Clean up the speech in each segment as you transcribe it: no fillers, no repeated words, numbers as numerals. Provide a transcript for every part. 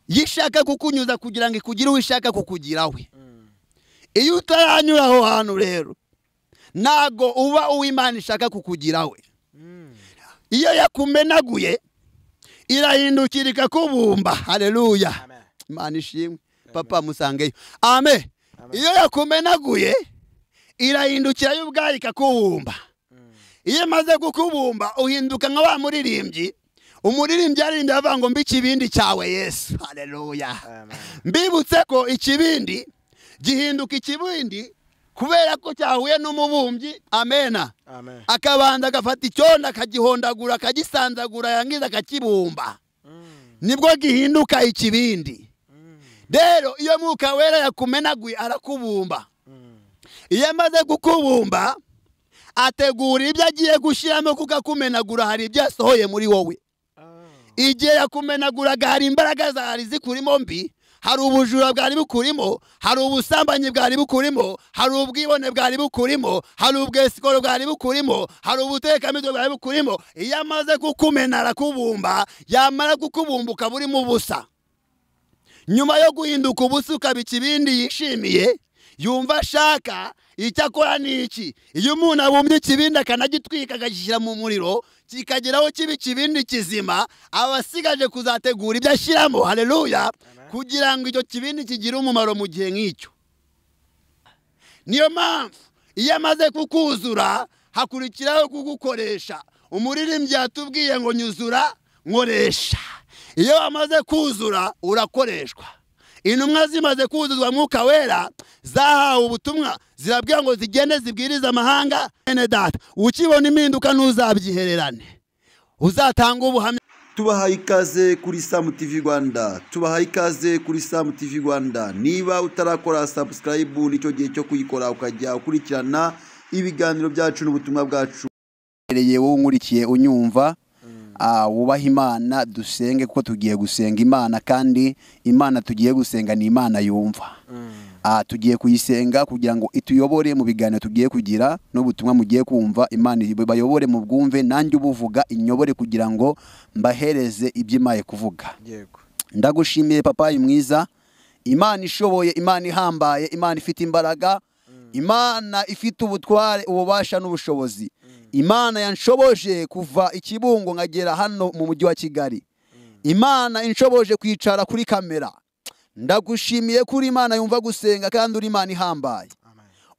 yishaka kukunyuza kugira ngo ikugire uwishaka kukugira we. Iyo utaranyura aho hantu rero nago uba uw'Imana ishaka kukugira we. Iyo yakumenaguye irahindukira ikakubumba. Haleluya. Imana ishimwe. Papa musangeyo. Amen. Iyo yakumenaguye irahindukira yo ubwayo ikakubumba. Iyo maze kukubumba uhinduka nka wa muririmbyi. Umuririmbyi aririmbye avuga ngo mbi kibindi cyawe Yesu. Haleluya. Mbibutse ko ikibindi gihinduka ikibindi kubera ko cyahuye n'umubumbyi. Amena. Akabanza agafata icyondo akagihondagura akagisanzagura yangiza akakibumba. Nibwo gihinduka ikibindi. Rero iyo Mwuka Wera yakumenaguye arakubumba. Iyo amaze kukubumba ategura ibyo agiye gushyiramo kukakumenagura. Hari ibyo yasohoye muri wowe. Igihe yakumenaguraga hari imbaraga zari zikurimo mbi. Hari ubujura bwari bukurimo, hari ubusambanyi bwari bukurimo, hari ubwibone bwari bukurimo, hari ubwesikoro bwari bukurimo, hari ubutekamitwe bwari bukurimo. Iyo amaze kukumena arakubumba, yamara kukubumbuka buri mu busa. Nyuma yo guhinduka ubusa ukaba ikibindi yishimiye, yumva ashaka, icyo akora ni iki? Iyo umuntu abumbye ikibindi akanagitwika agashyira mu muriro kikageraho kiba ikibindi kizima, abasigaje kuzategura ibyo ashyiramo. Haleluya. Kugira ngo icyo kibindi kigire umumaro mu gihe nk'icyo. Niyo mpamvu iyo amaze kukuzura hakurikiraho kugukoresha. Umuririmbyi yatubwiye ngo nyuzura nkoresha. Iyo amaze kuzura urakoreshwa. Intumwa zimaze kuzuzwa Mwuka Wera zahawe ubutumwa zirabwira ngo zigende zibwiriza amahanga. Ene data ukibona impinduka ntuzabyihererane, uzatanga ubuhamya. Tubahaye ikaze kuri Sam TV Rwanda. Tubahaye ikaze kuri Sam TV Rwanda. Niba utarakora subscribe nicyo gihe cyo kuyikora ukajya ukurikirana ibiganiro byacu n'ubutumwa bwacu. Wowe unkurikiye unyumva, wubaha Imana, dusenge kuko tugiye gusenga Imana, kandi Imana tugiye gusenga ni Imana yumva. Tugiye kuyisenga kugira ngo ituyobore mu biganiro tugiye kugira n'ubutumwa mugiye kumva. Imana bayobore mu bwumve, nanjye ubuvuga inyobore kugira ngo mbahereze ibyimaye kuvuga. Yego. Ndagushimiye papa mwiza, Imana ishoboye, Imana ihambaye, Imana ifite imbaraga, Imana ifite ubutware, ububasha n'ubushobozi. Imana yanshoboje kuva ikibungo ngagera hano mu mujyi wa Kigali. Imana inshoboje kwicara kuri kamera. Ndagushimiye kuri Imana yumva gusenga kandi uri Imana ihambaye.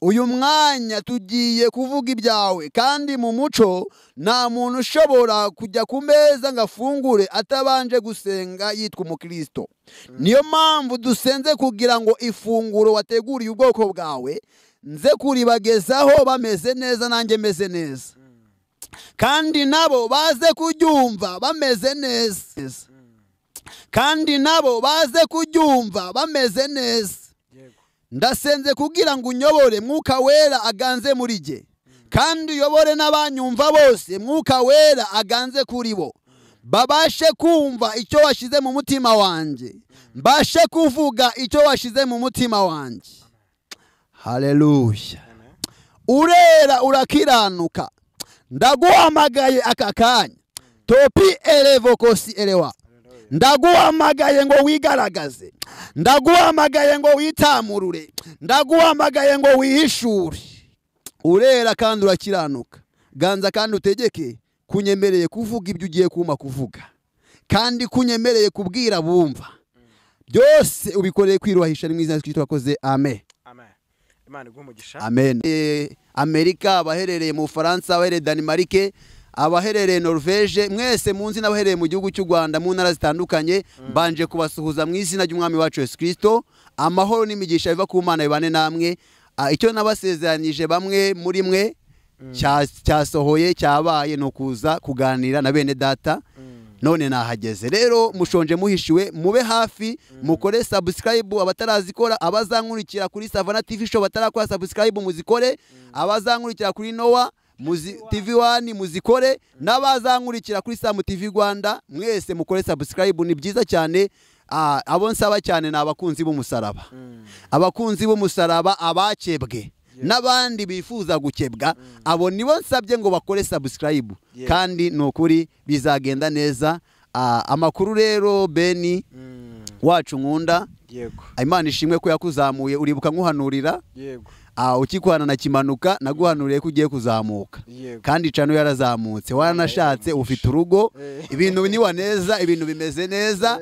Uyu mwanya tugiye kuvuga ibyawe, kandi mu muco nta muntu ushobora kujya ku meza ngafungure atabanje gusenga yitwa umukristo. Niyo mpamvu dusenze kugira ngo ifunguro wateguriye ubwoko bwawe nze kuribagezaho bameze neza nanjye meze neza, kandi nabo baze kuryumva bameze neza, kandi nabo baze kuryumva bameze neza. Ndasenze kugira ngo unyobore, Mwuka Wera aganze muri jye, kandi uyobore n'abanyumva bose, Mwuka Wera aganze kuri bo, babashe kumva icyo washize mu mutima wanjye, mbashe kuvuga icyo washize mu mutima wanjye. Haleluya. Urera urakiranuka, ndaguhamagaye aka kanya. Topi elevokosi elewa. Ndaguhamagaye ngo wigaragaze, ndaguhamagaye ngo witamurure, ndaguhamagaye ngo wihishure. Urera kandi urakiranuka, ganza kandi utegeke, kunyemereye kuvuga ibyo ugiye kuma kuvuga, kandi kunyemereye kubwira bumva. Byose ubikoreye kwiruhisha mu izina ry'Kristo wakoze. Amen. Imana igumugisha. Amen. Amerika, abaherereye mu Faransa, abaherereye Denmark, abaherereye Norvege, mwese munzi n'abaherereye mu gihugu cy'u Rwanda mu ntara zitandukanye, mbanje kubasuhuza mu izina ry'Umwami wacu Yesu Kristo. Amahoro n'imigisha biva ku Mana bibane namwe. Icyo nabasezeranyije bamwe muri mwe cyasohoye, cyabaye, no kuza kuganira na bene data. None nahageze rero, mushonje muhishiwe, mube hafi, mukore subscribe abatarazikora, abazankurikira kuri Savana TV Show batarakora subscribe muzikore, abazankurikira kuri Noah TV1 muzikore, n'abazankurikira kuri Sam TV Rwanda mwese mukore subscribe. Ni byiza cyane. Abo nsaba cyane ni abakunzi b'umusaraba, abakunzi b'umusaraba, abakebwe n'abandi bifuza gukebwa, abo nibo nsabye ngo bakore subscribe, kandi nukuri bizagenda neza. Amakuru rero Beni, wacu nkunda yego Imana ishimwe ko yakuzamuye uribuka nkuhanurira yego ukikuhana na kimanuka naguhanuriye ko ugiye kuzamuka kandi cano yarazamutse waranashatse ufite urugo ibintu ni waneza ibintu bimeze neza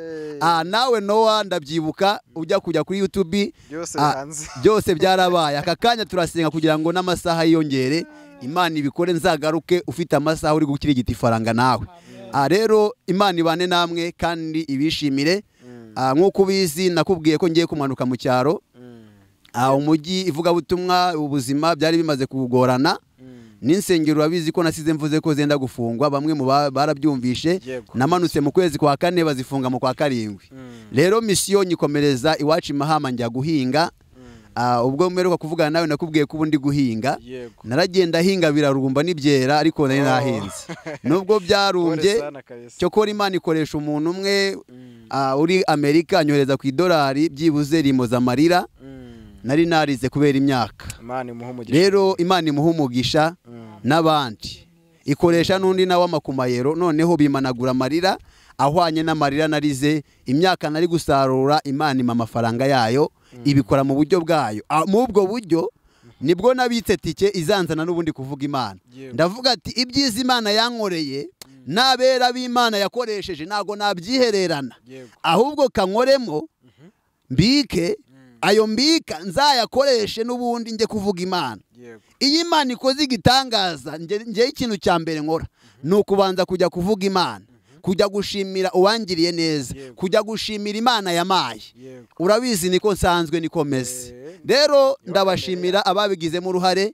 nawe Noah ndabyibuka ujya kujya kuri YouTube byose byarabaye aka kanya turasenga kugira ngo n'amasaha yiyongere Imana ibikore nzagaruke ufite amasaha uri gukirigita ifaranga nawe rero Imana ibane namwe kandi ibishimire nk'uko ubizi nakubwiye ko ngiye kumanuka mu cyaro umujyi ivugabutumwa ubuzima byari bimaze kugorana n'insengero urabizi ko nasize mvuze ko zenda gufungwa bamwe mu barabyumvishe namanutse mu kwezi kwa 4 bazifunga mu kwa 7 rero misiyo nyikomereza iwacu Mahama njya guhinga ubwo mperuka kuvugana nawe nakubwiye ko ubundi guhinga naragenda hinga birarumba n'ibyera ariko nari nahinze nubwo byarumbye cyo kora Imana ikoresha umuntu umwe uri Amerika anyohereza ku $1 byibuze rimoza amarira nari narize kubera imyaka rero Imana imuha umugisha n'abandi ikoresha n'undi nawe amakumayero noneho bimanagura amarira ahwanye n'amarira narize imyaka nari gusarura Imana ima amafaranga yayo ibikora mu buryo bwayo mu ubwo buryo nibwo nabitse tike izanzana n'ubundi kuvuga Imana ndavuga ati ibyiza Imana yankoreye nabera b'Imana yakoresheje nago nabyihererana ahubwo kankoremo mbike ayo mbika nzayakoreshe n'ubundi nje kuvuga Imana iyi Imana ikoze igitangaza nje ikintu cya mbere nkora nukubanza kujya kuvuga Imana kujya gushimira uwangiriye neza kujya gushimira Imana yamaye urabizi niko nsanzwe nikomeze rero ndabashimira ababigizemo uruhare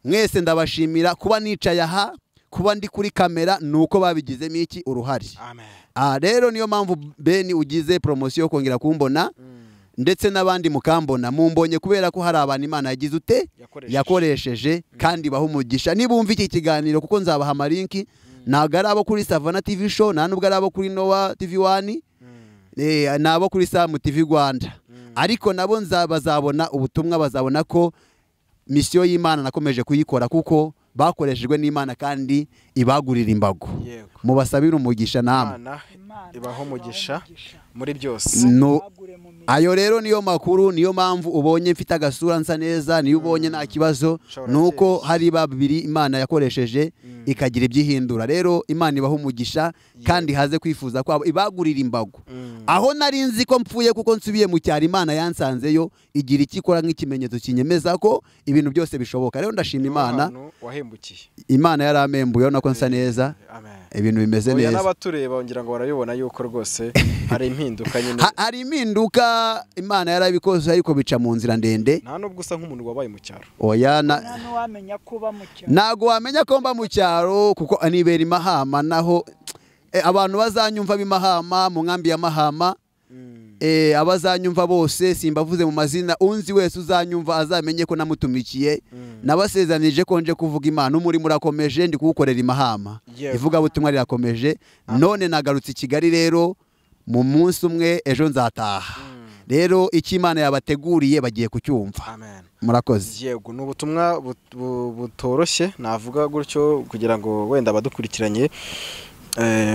mwese ndabashimira kuba nicaye aha kuba ndi kuri kamera nuko babigizemo iki uruhare rero niyo mpamvu Ben ugize promotion yo kongera kumbona ndetse n'abandi mukambona mumbonye kubera ko hari abantu Imana yagize ute yakoresheje kandi bahumugisha nibumva iki kiganiro kuko nzabaha amalinki ntago ari abo kuri Savana TV show nta nubwo ari abo kuri Noah TV 1 nabo kuri Sam TV Rwanda ariko nabo bazabona ubutumwa bazabona ko misiyo y'Imana nakomeje kuyikora kuko bakoreshejwe n'Imana kandi ibagurira imbago mubasabira umugisha namwe ibaho umugisha muri byose ayo rero niyo makuru niyo mpamvu ubonye mfite agasura nsa neza niyo ubonye nta kibazo nuko hari babiri Imana yakoresheje ikagira ibyihindura rero Imana ibaho umugisha kandi haze kwifuza kwabo ibagurira imbago aho nari nzi ko mpfuye kuko nsubiye mu cyaro Imana yansanzeyo igira ikikora nk'ikimenyetso kinyemeza ko ibintu byose bishoboka rero ndashima Imana Imana yaramembuye nako nsa neza ibintu bimeze neza n'abatureba ngira ngo barabibona yuko rwose hari impinduka nyine hari impinduka Imana yarabikoze ariko bica mu nzira ndende nta nubwo usa nk'umuntu wabaye mu cyaro oya wamenya kuba mu cyaro nago wamenya ko mba mu cyaro kuko anibera Mahama naho abantu bazanyumva b'Imahama mu nkambi ya Mahama abazanyumva bose simbavuze mu mazina unzi wese uzanyumva azamenye ko namutumikiye nabasezanije ko nje kuvuga Imana umuri murakomeje ndi kugukorera Imahama ivuga butumwa rirakomeje none nagarutse i Kigali rero mu munsi umwe ejo nzataha rero iki Imana yabateguriye bagiye kucyumva murakoze yego n'ubutumwa butoroshye navuga gutyo kugira ngo wenda abadukurikiranye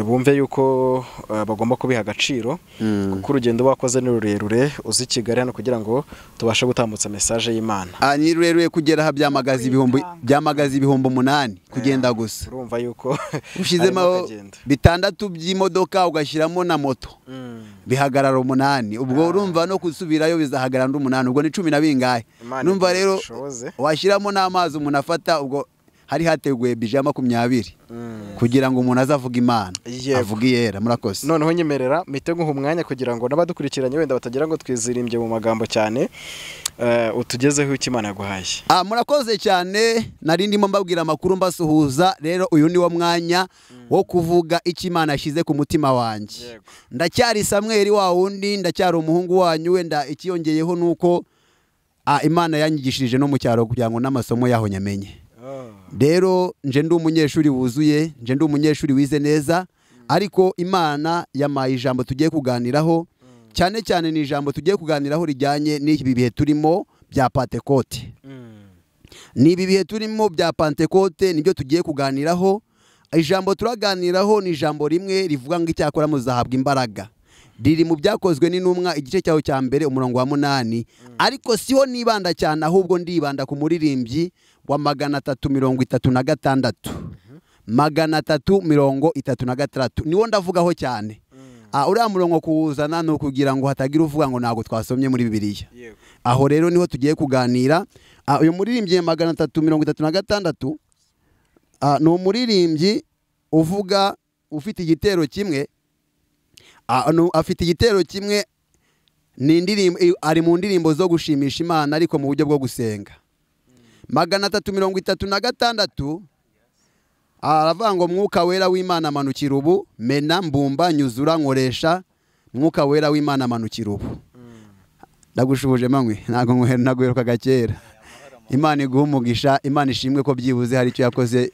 bumve yuko bagomba kubiha agaciro kuko urugendo bakoze ni rurerure uzi Kigali hano kugira ngo tubashe gutambutsa message y'Imana ni rurerure kugera ha byamagaza ibihumbi 8 kugenda gusa urumva yuko ushizemo 6 by'imodoka ugashyiramo na moto bihagarara 8 ubwo urumva no kusubirayo bizahagarara 8 ubwo ni 10 na bingahe numva rero washyiramo n'amazi umuntu afata ubwo hari hateguye bijama 20 kugira ngo umuntu azavuga Imana avuga yera murakoze noneho nyemerera mitego umwanya kugira ngo nabadukurikiranye wenda batagira ngo twizirimbye mu magambo cyane utugezeho iki Imana yaguhaye murakoze cyane nari ndimo mbabwira amakuru mbasuhuza rero uyu ni wo mwanya wo kuvuga iki Imana yashize ku mutima wanjye ndacyari Samuel wa wundi ndacyari umuhungu wanyu wenda ikiyongeyeho nuko Imana yanyigishirije no mu cyaro kugira ngo n'amasomo yaho nyamenye rero nje ndi umunyeshuri wuzuye nje ndi umunyeshuri wize neza ariko Imana yamaye ijambo tugiye kuganiraho cyane cyane ni ijambo tugiye kuganiraho rijyanye n'ibi bihe turimo bya Pentecote n'ibi bihe turimo bya Pentecote nibyo tugiye kuganiraho ijambo turaganiraho ni ijambo rimwe rivuga ngo icyakora muzahabwa imbaraga riri mu byakozwe n'intumwa igice cyaho cya mbere umurongo wa 8 ariko siho nibanda cyane ahubwo ndibanda ku muririmbyi wa 336 336 niwo ndavugaho cyane. Uriya murongo kuwuzana no kugira ngo hatagira uvuga ngo ntago twasomye muri Bibiliya. Aho rero niho tugiye kuganira. Uyu muririmbyi 336 ni umuririmbyi uvuga ufite igitero kimwe, afite igitero kimwe, ni indirimbo ari mu ndirimbo zo gushimisha Imana ariko mu buryo bwo gusenga. 336 aravuga ngo mwuka wera w'Imana amanukira ubu, mena mbumba nyuzura nkoresha, mwuka wera w'Imana amanukira ubu. Ndagushubuje manywe ntago naguheruka gakera. Imana iguha umugisha, Imana ishimwe ko byibuze hari icyo yakoze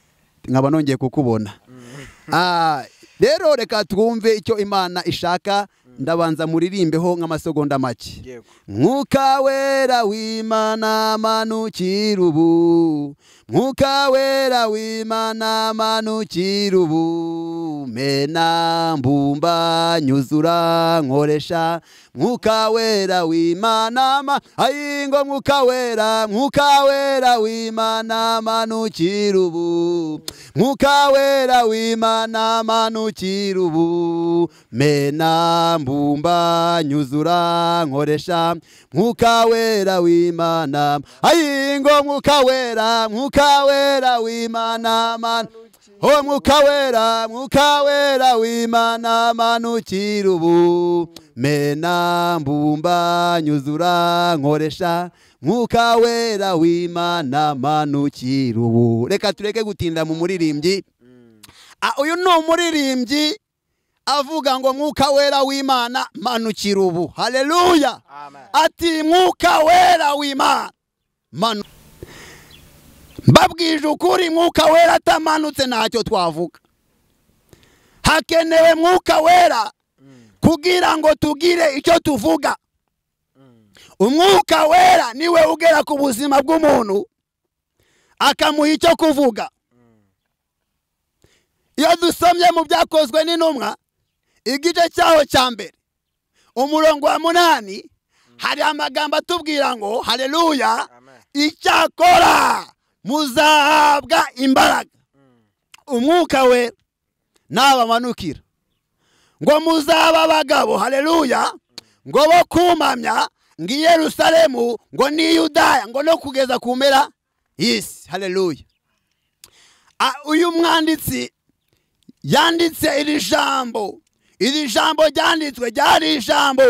nkaba nongeye kukubona. Rero reka twumve icyo Imana ishaka, ndabanza muririmbeho nk'amasegonda make. Mwuka wera w'Imana amanukira ubu, mwuka wera w'Imana amanukira ubu, mena mbumba nyuzura nkoresha, mwuka wera w'Imana ayingo mwuka wera w'Imana amanukira ubu, mwuka wera w'Imana amanukira ubu, mena mbumba nyuzura nkoresha, mwuka wera w'Imana ayingo mwuka wera w'Imana oh mwuka wera w'Imana amanukira ubu, mena mbumba nyuzura nkoresha, mwuka wera w'Imana amanukira ubu. Reka tureke gutinda mu muririmbyi. Uyu ni umuririmbyi avuga ngo mwuka wera w'Imana manukira ubu. Haleluya. Ati mwuka wera w'Imana mbabwije ukuri, mwuka wera atamanutse ntacyo twavuga. Hakenewe mwuka wera kugira ngo tugire icyo tuvuga. Umwuka wera niwe ugera ku buzima bw'umuntu akamuha icyo kuvuga. Iyo dusomye mu byakozwe n'intumwa igice cyaho cya mbere umurongo wa 8 hari amagambo atubwira ngo haleluya, icyakora muzahabwa imbaraga umwuka wera nabamanukira, ngo muzaba abagabo haleluya, ngo bo kumamya ngo i Yerusalemu, ngo ni Yudaya, ngo no kugeza ku mpera y'isi. Haleluya. Uyu mwanditsi yanditse iri jambo ryanditswe ryari ijambo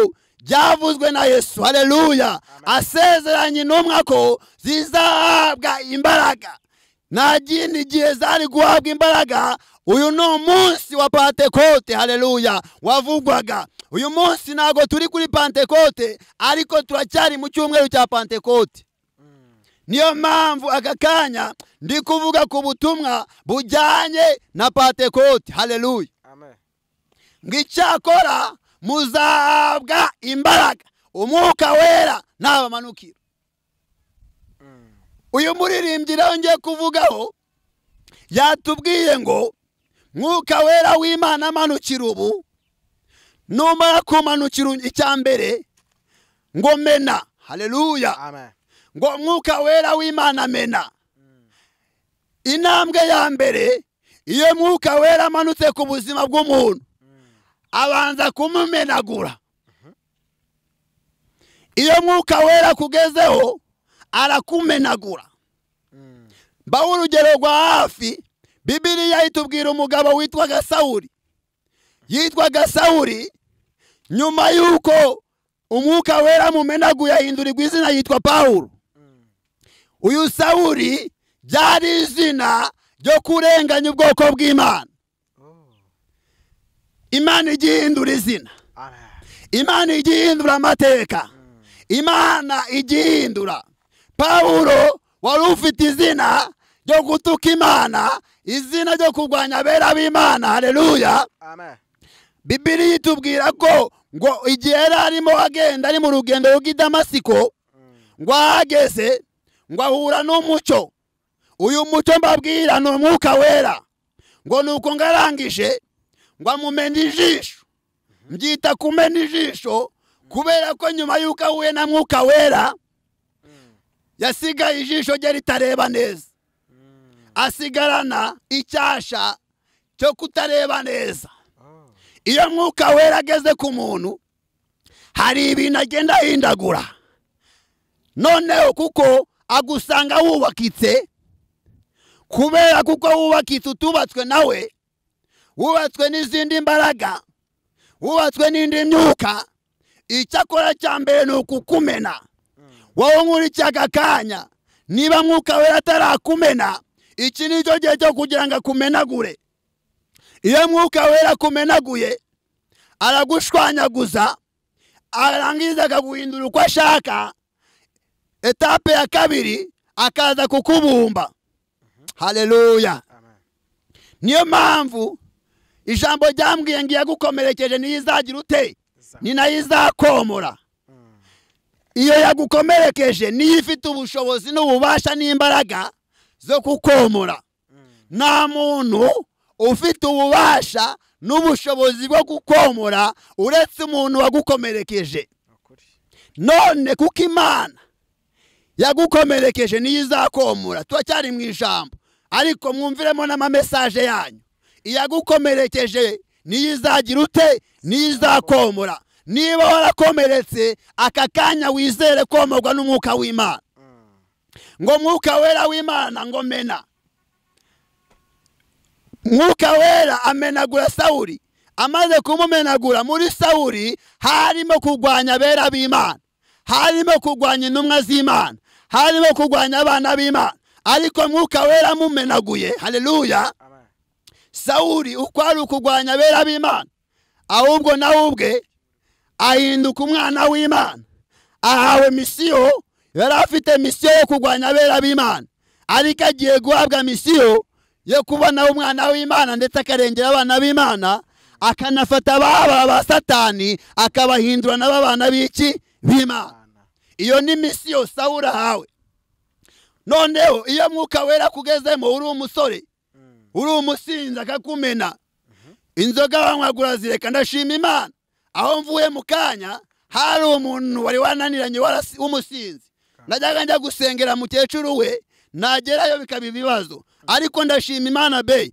ryavuzwe na Yesu. Haleluya. Asezeranye intumwa ko zizahabwa imbaraga. Nta gindi gihe zari guhabwa imbaraga. Uyu ni umunsi wa Pentekote. Haleluya. Wavugwaga. Uyu munsi ntago turi kuri Pentekote ariko turacyari mu cyumweru cya Pentekote. Niyo mpamvu aka kanya ndi kuvuga ku butumwa bujyanye na Pentekote. Haleluya. Amen. Ngicyakora muzahabwa imbaraga umwuka wera nabamanukira. Uyu muririmbyi ngiye kuvugaho yatubwiye ngo mwuka wera w'Imana amanukira ubu, numara kumanukira icyambere ngo mena. Haleluya. Amen. Ngo mwuka wera w'Imana mena. Intambwe ya mbere iyo mwuka wera amanutse ku buzima bw'umuntu abanza kumumenagura. Iyo mwuka wera kugezeho arakumenagura. Baho urugero rwa hafi, Bibiliya itubwira umugabo witwaga Sawuli. Yitwaga Sawuli, nyuma yuko umwuka wera mumenaguye ahindurirwa izina yitwa Pawulo. Uyu Sawuli byari izina ryo kurenganya ubwoko bw'Imana. Imana igihindura izina. Imana igihindura amateka. Imana igihindura. Pawulo wari ufite izina ryo gutuka Imana, izina ryo kurwanya abera b'Imana. Haleluya. Amen. Bibiliya itubwira ko ngo igihe yari arimo agenda ari mu rugendo rw'i Damasiko, ngo ahageze ngo ahura n'umucyo. Uyu mucyo mbabwira ni umwuka wera. Ngo nuko ngarangije ngo amumena ijisho, mbyita kumena ijisho kubera ko nyuma y'uko ahuye na Mwuka Wera yasigaye ijisho rye ritareba neza, asigarana icyasha cyo kutareba neza. Iyo Mwuka Wera ageze ku muntu hari ibintu agenda ahindagura, noneho kuko agusanga wubakitse, kubera kuko wubakitse utubatswe nawe, wubatswe n'izindi mbaraga, wubatswe n'indi myuka, icyakora cya mbere ni ukukumena. Wowe nkurikiye aka kanya, niba Mwuka Wera atarakumena, iki ni cyo gihe cyo kugira ngo akumenagure. Iyo Mwuka Wera akumenaguye aragushwanyaguza, arangiza akaguhindura uko ashaka. Etape ya kabiri akaza kukubumba. Haleluya. Niyo mpamvu ijambo ryambwiye ngo yagukomerekeje niyo izagira ute, ni nayo izakomora. Iyo yagukomerekeje niyo ifite ubushobozi n'ububasha n'imbaraga zo kukomora. Nta muntu ufite ububasha n'ubushobozi bwo gukomora uretse umuntu wagukomerekeje. None kuko Imana yagukomerekeje niyo izakomora. Turacyari mu ijambo ariko mwumviremo n'amamesaje yanyu. Iyagukomerekeje niyo izagira ute, niyo izakomora. Niba warakomeretse aka kanya wizere komorwa n'Umwuka w'Imana. Ngo Mwuka Wera w'Imana ngo mena. Mwuka Wera amenagura Sawuli. Amaze kumumenagura, muri Sawuli harimo kurwanya abera b'Imana, harimo kurwanya intumwa z'Imana, harimo kurwanya abana b'Imana. Ariko Mwuka Wera amumenaguye, haleluya, Sawuli uko ari kurwanya abera b'Imana, ahubwo nawe ubwe ahinduka umwana w'Imana. Ahawe misiyo, yari afite misiyo yo kurwanya abera b'Imana, ariko agiye guhabwa misiyo yo kubona umwana w'Imana ndetse akarengera abana b'Imana, akanafata ba Satani akabahindura n'abana b'iki b'Imana. Iyo ni misiyo Sawuli ahawe. Noneho iyo Mwuka Wera kugezemo uri umusore, uri umusinzi akakumena, inzoga wanywagura zireka. Ndashima Imana, aho mvuye mu kanya hari umuntu wari wananiranye w'umusinzi. Najyaga njya gusengera mukecuru we, nagerayo bikaba ibibazo, ariko ndashima Imana be,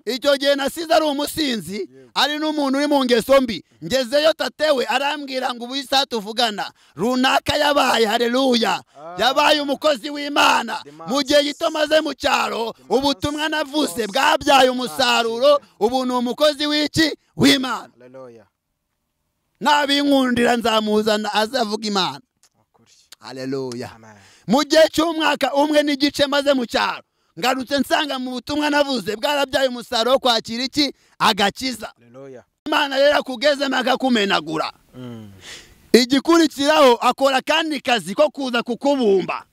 icyo gihe nasize ari umusinzi, ari n'umuntu uri mu ngeso mbi. Ngezeyo tatewe arambwira ngo ubu isa tuvugana runaka yabaye, haleluya, yabaye umukozi w'Imana. Mu gihe gito maze mu cyaro, ubutumwa navuze bwabyaye umusaruro. Ubu ni umukozi w'iki w'Imana. Nabinkundira nzamuzana azavuga Imana. Haleluya. Mu gihe cy'umwaka umwe n'igice maze mu cyaro, ngarutse nsanga mu butumwa navuze bwarabyaye umusaruro wo kwakira iki, agakiza. Imana rero akugezemo akakumenagura. Igikurikiraho akora kandi kazi ko kuza kukubumba.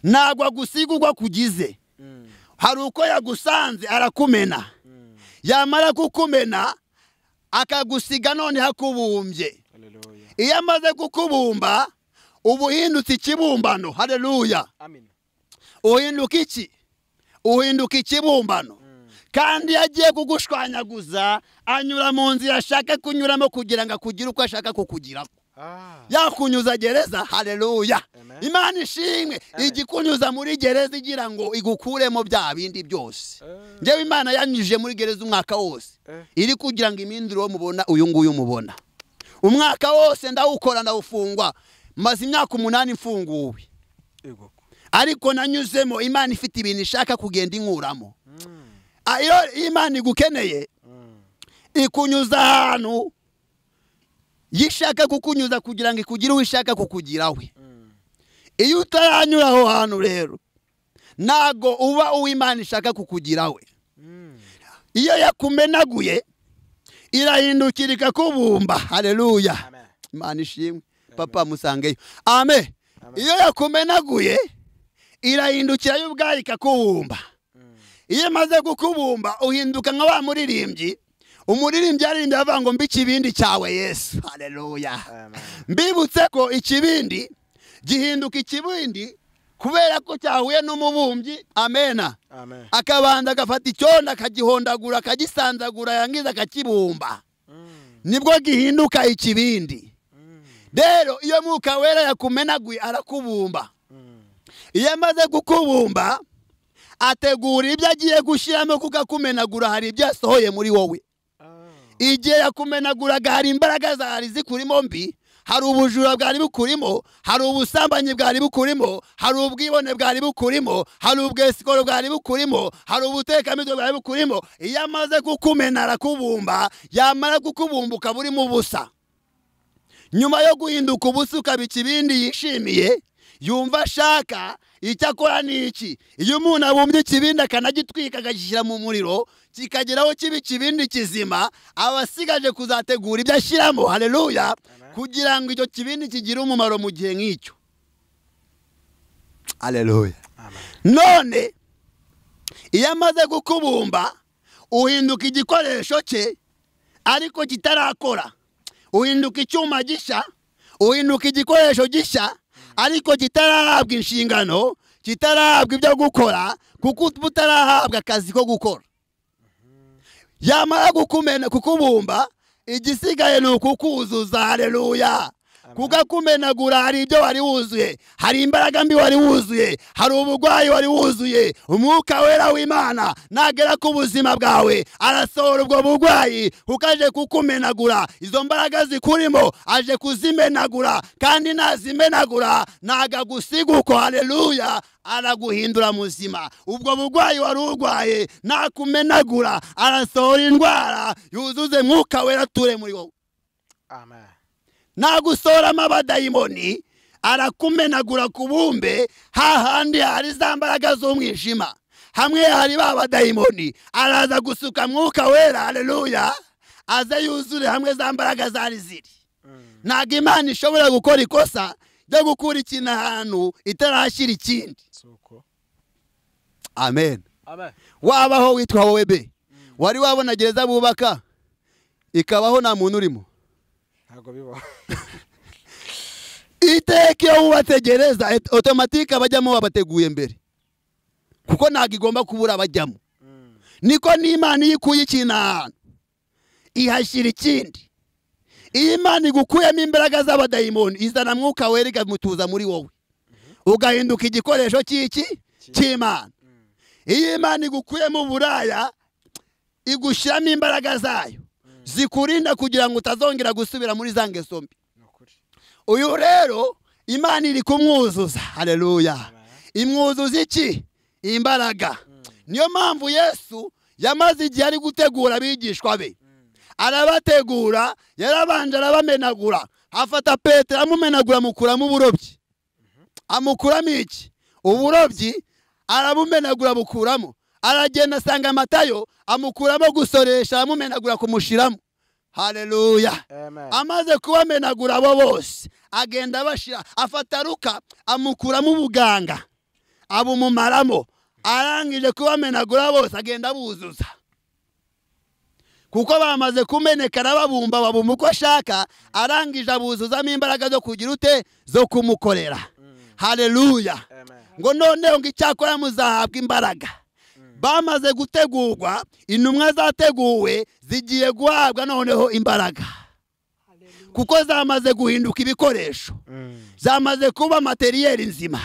Ntabwo agusiga uko kugize, hari uko yagusanze arakumena. Yamara kukumena akagusiga none hakubumbye. Iyo amaze kukubumba ubuhindutse ikibumbano. Haleluya. Uhinduka iki? Uhinduka ikibumbano. Kandi yagiye kugushwanyaguza anyura mu nzira ashaka kunyuramo kugira ngo akugire uko ashaka kukugiramo. Yakunyuza gereza. Haleluya. Imana ishimwe. Igikunyuza muri gereza igira ngo igukuremo bya bindi byose. Njyewe Imana yanyujije muri gereza umwaka wose, iri kugira ngo iminduro mubona uyu nguyu mubona. Umwaka wose ndawukora ndawufungwa, maze imyaka 8 mfunguwe. Ariko nanyuzemo Imana ifite ibintu ishaka kugenda inkuramo. Ayo Imana igukeneye ikunyuza ahantu yishaka kukunyuza kugira ngo ikugire uwishaka kukugirawe. Iyo utaranyura aho hantu rero nago uba uw'Imana ishaka kukugirawe. Iyo yakumenaguye irahindukira ikakubumba. Haleluya. Imana ishimwe. Papa musangeyo. Amen. Iyo yakumenaguye irahindukira y'ubwayo ikakubumba. Iyo maze kukubumba uhinduka nka wa muririmbyi. Umuririmbyi aririmbye avuga ngo mbiki ibindi cyawe Yesu. Haleluya. Mbibutse ko ikibindi gihinduka ikibindi kubera ko cyahuye n'umubumbyi. Amena. Akabanda agafata icyondo akagihondagura akagisanzagura yangiza akakibumba. nibwo gihinduka ikibindi. Rero iyo Mwuka Wera yakumenaguye arakubumba. Iyo amaze kukubumba ategura ibyo agiye gushyiramo kukakumenagura, hari ibyo yasohoye muri wowe. Igihe yakumenaguraga hari imbaraga zari zikurimo mbi, hari ubujura bwari bukurimo, hari ubusambanyi bwari bukurimo, hari ubwibone bwari bukurimo, hari ubwesikoro bwari bukurimo, hari ubutekamitwe bwari bukurimo. Iyo amaze kukumena arakubumba, yamara kukubumba ukaba uri mu busa. Nyuma yo guhinduka ubusa ukaba ikibindi yishimiye, yumva ashaka, icyo akora ni iki? Iyo umuntu abumbye ikibindi akanagitwika agashyira mu muriro kikageraho kiba ikibindi kizima, aba asigaje kuzategura ibyo ashyiramo, haleluya, kugira ngo icyo kibindi kigire umumaro mu gihe nk'icyo. Haleluya. None iyo amaze kukubumba uhinduka igikoresho cye ariko kitarakora, uhinduka icyuma gishya, uhinduka igikoresho gishya ariko kitarahabwa inshingano, kitarahabwa ibyo gukora, kuko utarahabwa akazi ko gukora. Yamara kukubumba igisigaye ni ukukuzuza, haleluya. Kugakumenagura hari ibyo wari wuzuye, hari imbaraga mbi wari wuzuye, hari ubugwayi wari wuzuye. Umwuka Wera w'Imana nagera ku buzima bwawe arasohora ubwo bugwayi, kukaje kukumenagura. Izo mbaraga zikurimo aje kuzimenagura, kandi nazimenagura naga gusiguko, haleluya, araguhindura muzima. Ubwo bugwayi wari urwaye nakumenagura arasohora indwara, yuzuze Mwuka Wera ture muri wowe. Amen. Nagusoramo abadayimoni arakumenagura kubumbe, hahandi hari za mbaraga z'umwijima, hamwe hari ba badayimoni araza gusuka Mwuka Wera, haleluya, aze yuzure hamwe za mbaraga zari ziri. Ntago Imana ishobora gukora ikosa ryo gukura ikintu ahantu itarashyira ikindi. Amen. Amen. Wabaho witwa wowe be, wari wabona gereza bubaka ikabaho nta muntu urimo? Ntago bibaho. Iteke iyo wubategereza automatique abajyamo babateguye mbere, kuko ntago igomba kubura abajyamo. Niko n'Imana yikuye ikintu ahantu ihashyira ikindi. Iyo Imana igukuyemo imbaraga z'abadayimoni izana Mwuka Wera ikamutuza muri wowe, ugahinduka igikoresho cy'iki cy'Imana. Iyo Imana igukuyemo uburaya igushyiramo imbaraga zayo zikurinda kugira ngo utazongera gusubira muri za ngeso mbi. Uyu rero Imana iri kumwuzuza, haleluya. Imwuzuza iki? Imbaraga. Niyo mpamvu Yesu yamaze igihe ari gutegura abigishwa be, arabategura, yarabanje arabamenagura, afata Petero amumenagura, amukuramo uburobyi. Amukuramo iki? Uburobyi arabumenagura bukuramo. Aragenda asanga Matayo amukuramo gusoresha, amumenagura kumushiramo, haleluya. Amaze kubamenagura abo bose agenda bashira, afata Luka amukuramo ubuganga abumumaramo, arangije kubamenagura bose agenda buzuza, kuko bamaze kumenekana babumba babumba uko ashaka, arangije abuzuzamo imbaraga zo kugira ute, zo kumukorera, haleluya. Ngo noneho ngo icyakora muzahabwa imbaraga. Bamaze gutegurwa, intumwa zateguwe zigiye guhabwa noneho imbaraga, kuko zamaze guhinduka ibikoresho, zamaze kuba materiyeri nzima,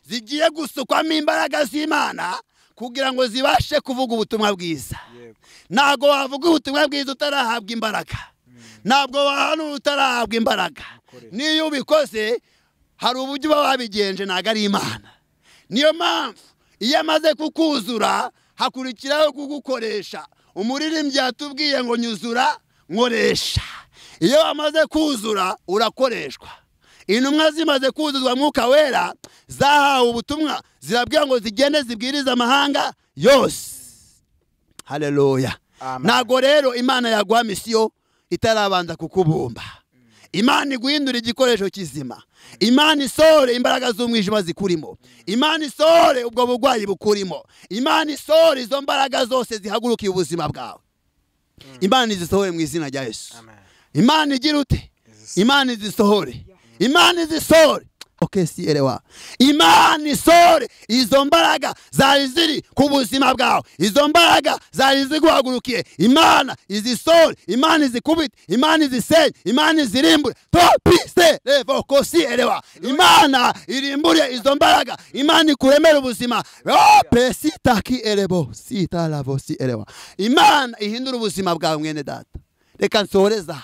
zigiye gusukwamo imbaraga z'Imana kugira ngo zibashe kuvuga ubutumwa bwiza. Ntabwo wavuga ubutumwa bwiza utarahabwa imbaraga, ntabwo wahanura utarahabwa imbaraga. Niyo ubikoze hari uburyo uba wabigenje, ntabwo ari Imana. Niyo mpamvu iyo amaze kukuzura hakurikiraho kugukoresha. Umuririmbyi yatubwiye ngo nyuzura nkoresha. Iyo amaze kuzura urakoreshwa. Intumwa zimaze kuzuzwa Mwuka Wera zahawe ubutumwa, zirabwira ngo zigende zibwiriza amahanga yose, haleluya. Ntago rero Imana yaguha misiyo itarabanza kukubumba. Imana iguhindura igikoresho kizima. Imana isore imbaraga z'umwijima zikurimo. Imana isore ubwo bugwayi bukurimo. Imana isore izo mbaraga zose zihagurukiye ubuzima bwawe. Imana izisohore mu izina rya Yesu. Imana igira ute? Imana izisohore. Imana izisohore. kesi erewa. Imana isore izo mbaraga zari ziri ku buzima bwawe, izo mbaraga zari ziguhagurukiye, Imana izisore, Imana izikubite, Imana izisenye, Imana izirimbure. Topise revo kosi erewa. Imana irimbure izo mbaraga, Imana ikuremera ubuzima. Pesita ki erebo sita lavo si erewa. Imana ihindura ubuzima bwawe mwene data. Reka nsoreza,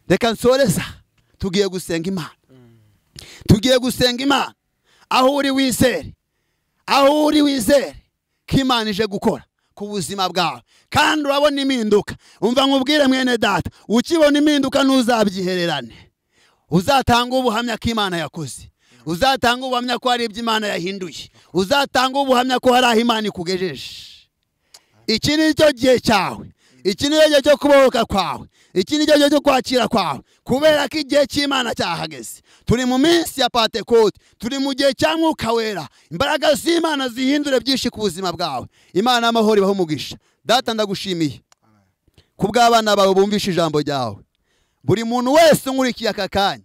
reka nsoreza. Tugiye gusenga Imana, tugiye gusenga Imana. Aho uri wizere, aho uri wizere ko Imana ije gukora ku buzima bwawe, kandi urabona impinduka. Umva nkubwire mwene data, ukibona impinduka ntuzabyihererane. Uzatanga ubuhamya ko Imana yakoze, uzatanga ubuhamya ko hari ibyo Imana yahinduye, uzatanga ubuhamya ko hari aho Imana ikugejeje. Iki ni cyo gihe cyawe, iki ni cyo cyo kubohoka kwawe, iki ni cyo cyo kwakira kwawe, kubera ko igihe cy'Imana cyahageze. Turi mu minsi ya Pentekote, turi mu gihe cya Mwuka Wera. Imbaraga z'Imana zihindure byinshi ku buzima bwawe. Imana y'amahoro ibahe umugisha. Data ndagushimiye kubw'abana bawe bumvisha ijambo ryawe, buri muntu wese unkurikiye aka kanya.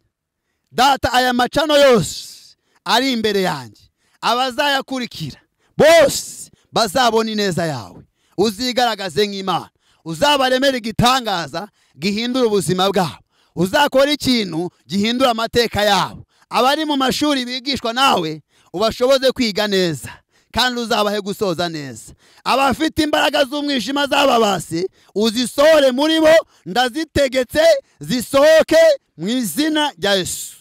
Data, aya macano yose ari imbere yanjye, abazayakurikira bose bazabona ineza yawe, uzigaragaze nk'Imana, uzabaremera igitangaza gihindura ubuzima bwabo, uzakora ikintu gihindura amateka yabo. Abari mu mashuri bigishwa nawe ubashoboze kwiga neza, kandi uzabahe gusoza neza. Abafite imbaraga z'umwijima zababase uzisore muri bo, ndazitegetse zisohoke mu izina rya Yesu.